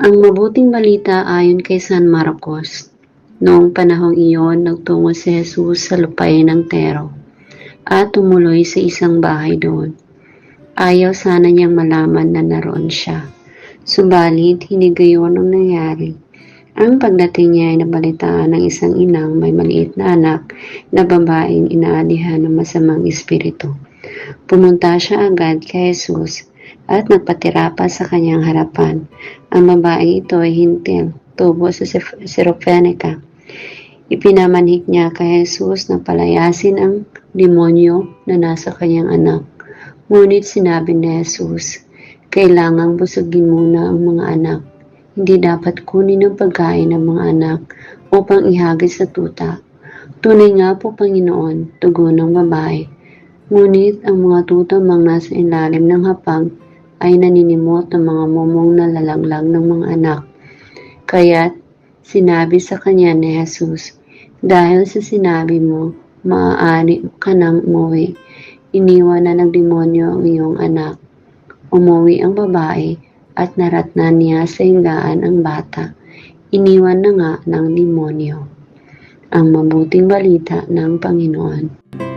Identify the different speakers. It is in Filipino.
Speaker 1: Ang mabuting balita ayon kay San Marcos. Noong panahong iyon, nagtungo si Jesus sa lupain ng Tero at tumuloy sa isang bahay doon. Ayaw sana niyang malaman na naroon siya. Subalit, hindi gayon ang nangyari. Ang pagdating niya ay nabalitaan ng isang inang may maliit na anak na babaeng inaalihan ng masamang espiritu. Pumunta siya agad kay Jesus at nagpatira pa sa kanyang harapan. Ang babaeng ito ay hintil, tubo sa Syrophonica. Ipinamanhik niya kay Jesus na palayasin ang demonyo na nasa kanyang anak. Ngunit sinabi ni Jesus, kailangang busugin muna ang mga anak. Hindi dapat kunin ang pagkain ng mga anak upang ihagis sa tuta. Tunay nga po, Panginoon, tugon ng babae. Ngunit ang mga tutamang nasa ilalim ng hapag ay naninimot ng mga mumong na lalaglag ng mga anak. Kaya't sinabi sa kanya ni Jesus, dahil sa sinabi mo, maaari ka nang umuwi. Iniwan na ng demonyo ang iyong anak. Umuwi ang babae at naratnan niya sa higaan ang bata. Iniwan na nga ng demonyo. Ang mabuting balita ng Panginoon.